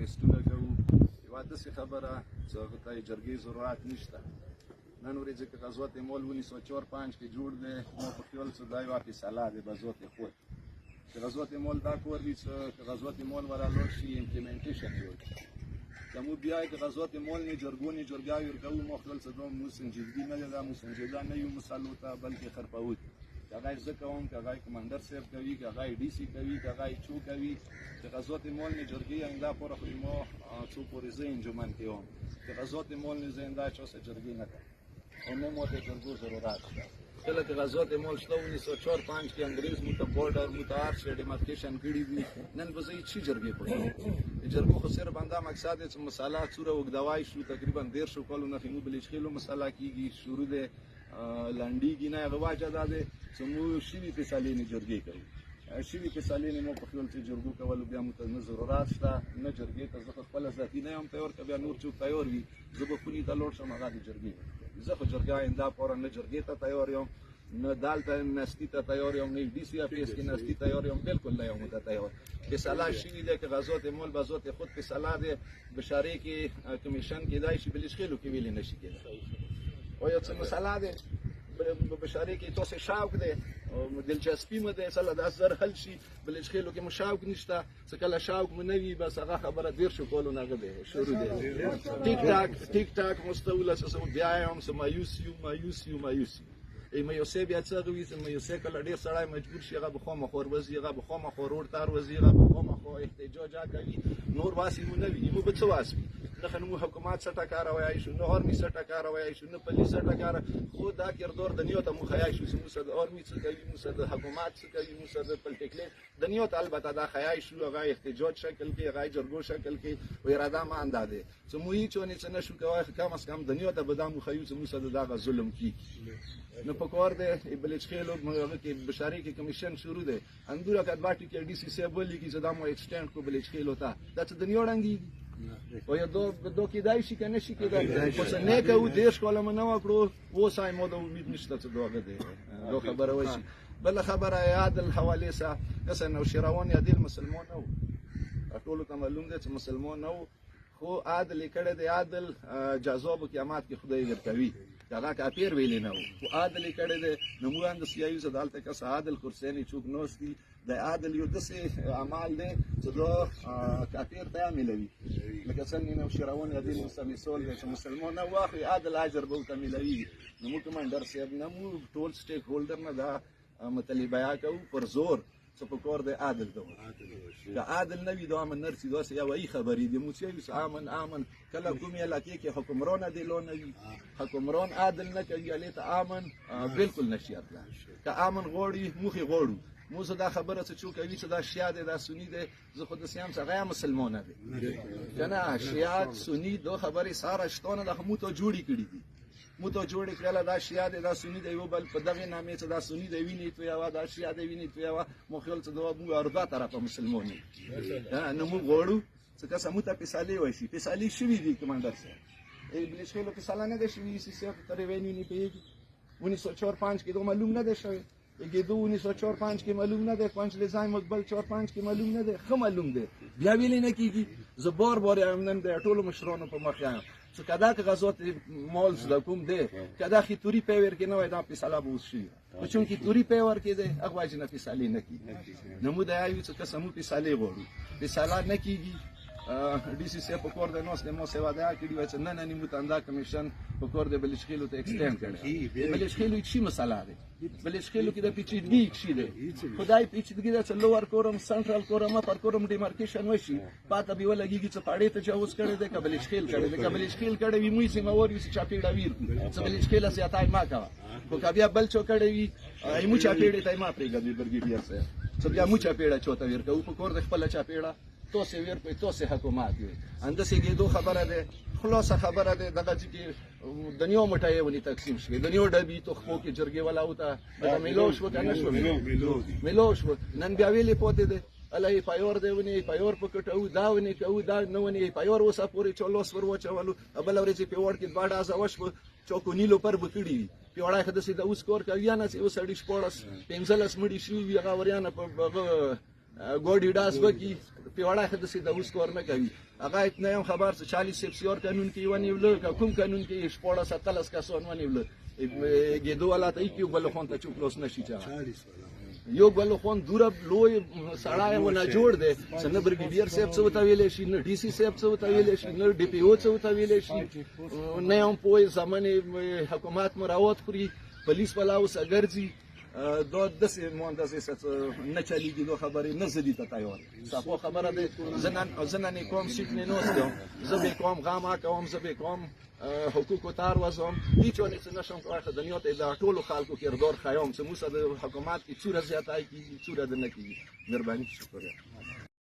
ټسټونه کوو. یوه داسې خبره چې هغه ته جرګې ضرورت نشته. نن ورځې که غزوت مول 1945 کې جوړ دی، ما په خیال چې دا یوه فیصله دی به ذات خود چې غزوت مول دا کور وي چې که غزوت مول ورا لاړ شي امپلیمنټیشن یې وکړي. که مو بیا که غزوت مول نه جرګونې جرګاوې ورکوو، ما خیال چې دا مو سنجیدګي نه ده، دا مو سنجیده نه یو مسلو ته، بلکې خرپوت که هغه یې زه کوم، که هغه یې کمانډر صاحب کوي، که هغه یې ډي سي کوي، که هغه یې چو کوي. که غزوت مول نه جرګې آینده پورې خو ما څو پورې زه انجمن کې وم، که غزوت مول نه زه آینده چا سره جرګې نه کوم او نه مو ته جرګو ضرورت شته. کله که غزوت مول شته 1945 کې انګریز مو ته بورډر مو ته هر شی ډیمارکیشن کړي دي، نن به زه هېڅ جرګې پکې د جرګو خو صرف همدا مقصد دی چې مساله څوره اوږدوای شو، تقریبا 150 کالو نه خو بلچخیلو مساله کېږي، شروع دی لنډېږي نه. هغه وجه دا دی چې موږ شوي فیصلې نه جرګې کوو. شوي فیصلې نه مو په خیال چې جرګو کولو بیا مو ته نه ضرورت شته، نه جرګې ته زه خو خپله ذاتي نه یم تیار، که بیا نور څوک تیار وي زه به خونې ته لاړ شم، هغه د جرګې زه خو جرګه آینده پوره نه جرګې ته تیار یم، نه دلته نستي ته تیار یم، نه ډي سي افیس کې نستي تیار یم، بالکل نه یم ته تیار. فیصله شوي دی که غزوت مول به ذات خود فیصله دی، بشارې کې کمیشن کېدای شي، بلچخیلو کې ویلې نه شي کېدای. او یو څه مسله دی بشارې کې تاسې شوق دی، دلچسپي مو دی سله دا زر حل شي، بلچخیلو کې مو شوق نشته، چې کله شوق مو نه وي بس هغه خبره 150 کالو نه هغه دی شروع دی ټیک ټاک مستوله چې بیا یم چې مایوس یو مایوسۍ بیا څه هغه وي چې مایوسۍ کله ډېر سړی مجبور شي هغه به خامخا وروځي، هغه به خامخا روډ ته وروځي، هغه به خامخا احتجاج کوي، نور واسې مو نه وي، مو به څه واس وي. نه نو حکومت څه ټکا روایای شو، نه آرمي څه ټکا روایای شو، نه پولیس څه ټکا، خو دا کردار دنیا ته مو خیای شو چې موږ د آرمي څه کوي، موږ د حکومت څه کوي، موږ د پولیټیکل دنیا ته البته دا خیای شو، هغه احتجاج شکل کې، هغه جرګو شکل کې و اراده ما اندازه چې مو هیڅ څه نشو کوای، کم از کم دنیا ته به دا مو خیو چې موږ دغه ظلم کی نه پکور دی. بلچخیلو کې بشارې کې کمیشن شروع دی، اندوره کډواټي کې ډي سي صاحب ولي کې چې دا مو ایکسټند کو بلچخیلو ته، دا چې دنیا ړنګي او یا دو کېدای شي که نه شي کېدای، خو څه نه کوو 10 کاله مو نه وکړو، اوس یې مو د امید نشته چې دغه دی دا خبره وشي. بله خبره عادل حوالې سه کسه نوشیروان عادل مسلمان نه و، ټولو ته معلوم دی چې مسلمان نه و، خو عادل یې کړی دی، عادل جزا به قیامت کې خدای ورکوي، هغه کافر ویلې نه و، خو عادل یې کړی دی. نو موږ هم داسې یایو چې دلته کس عادل کرسیانې څوک ناست دي، د عادل یو داسې عمل دی چې دا کافر ته یې میلوي، لکه څنګه نوشیروان عادل اوس مثال دی چې مسلمان نه واخلي عادل اجر به ورته میلوي. نو موږ کمانډر صاحب نه، موږ ټول سټیک هولډر نه دا مطالبه کوو پر زور چې په کار دی عادل ته که عادل نه وي دا امن نه رسي، داسې یوه خبرې دي موږ چې امن کله کومې علاقې کې حکمران عادلان نه وي، حکمران عادل نه کوي، هلې ته امن بالکل نشي راتلی. که امن غواړي موږ یې غواړو، موږ دا خبره چې څوک کوي چې دا شیعه دی دا سني دی، زه خو داسې یم چې هغه هم مسلمانه دی که نه، شیعه سني دا خبرې ساره شته نه، دا خو موږ ته جوړې کړي دي، مو ته جوړې کړله دا شیعه دی دا سني دی، یو بل په دغې نامې چې دا سني دی وینې تویوه، دا شیعه دی وینې تویوه، مو خیال چې دا موږ ارودا طرفه مسلمان یو. نو موږ غواړو چې کسه موږ ته فیصلې وشي، فیصلې شوي دي کمانډر صاحب، بلچخیلو فیصله نه ده شوي، سی صاحب ته ریوینیو نه پوهېږي 1945 کې دا معلوم نه ده شوی، گیدو 1945 کې معلوم نه ده، پنج لزایم مقبل 45 کې معلوم نه ده، ښه معلوم ده، بیا ویلې نه کېږي. زه بار یم نن د ټولو مشرانو په مخ یم چې که دا که غزوت مال زده کوم دی، که دا خې توري پی ورکې نه وای دا فیصله به اوس شوي، خو چونکې توري پی ورکې دی هغه وجې نه فیصلې نه کېږي. نو موږ دا یو چې که څه موږ فیصلې غواړو، فیصله نه کېږي. ډي سي صاحب په کور دی ناست دی، ما سې وعده کړې وه چې نه موږ ته همدا کمیشن په کور دی بلچخیلو ته ایکسټینډ کړی. بلچخیلو یې څه مسله دی، بلچخیلو کې د پیچیدګي څه دی، خدای پیچیدګي ده چې لوور کورم، سنټرال کورم، اپر کورم ډیمارکیشن وشي، پاته به ولګېږي چې پاړې تجاوز کړی دی که بلچخیل کړی دی، که بلچخیل کړی وي موږ ذمهوار یو چې چاپېړه ویر کړو چې بلچخیله زیاتی مه کوه، خو که بیا بل څوک کړی وي موږ چاپېړې ته یې مه پرېږدوي برګېډیر صاحب چې بیا موږ چاپېړه چاته ویر کوو، په کور د خپله چاپېړه تاسې ویر کړئ، تاسې حکومت وي. همداسې کېدو خبره دی، خلاصه خبره دی، دغه ځای کې دنیا مټۍ ونې تقسیم شوې، دنیا ډبې تخمو کې جرګې ولاو ته دا میلاو شوه که نه شوه، میلاو شوه. نن بیا ویلې پاتې دی اله یې پیار دی ونې پیار په کټوو، دا ونې کوو، دا نه ونې پیار اوسه پورې چا لاس ور واچولو، بله ورځ یې پیوړ کې 2 ډازه وشوه، چاکو نیلو پر به کړي وي، پیوړی ښه داسې د اوس کار کوي، یا نه چې اوس سړي 15 مړي شوي وي، هغه وریانه په ګوډي ډاس وکي پیوړه خد سي د اوس کور نه کوي هغه نه یم خبر چې 40 سپسیور قانون کې ونیول کوم قانون کې شپوړه 17 کسان ونیول ګېدو ولا ته یو بل خون ته چوکلوس نشي چا یو بل خون دوره لوی سړای ونه جوړ دی څنګه برګیډیر صاحب څه وتا ویلې شي نه ډي سي صاحب څه وتا ویلې شي نه ډي پی او څه وتا ویلې شي نه هم په زمانه حکومت مراوت خوري پولیس ولا اوس اگرځي دا داسې مهندسې نه چلیږي دا خبرې نه زه دي ته تیار صفا خبره ده زه نن کوم سیټ نه ناستم زه به کوم غم کوم زه به کوم حقوق تار وزم هیڅ ونه څه نشم کولی خو دنیا ته د ټولو خلکو کردار خیام چې موږ د حکومت کې څوره زیاتی کېږي څوره د نه کېږي مهرباني شکریه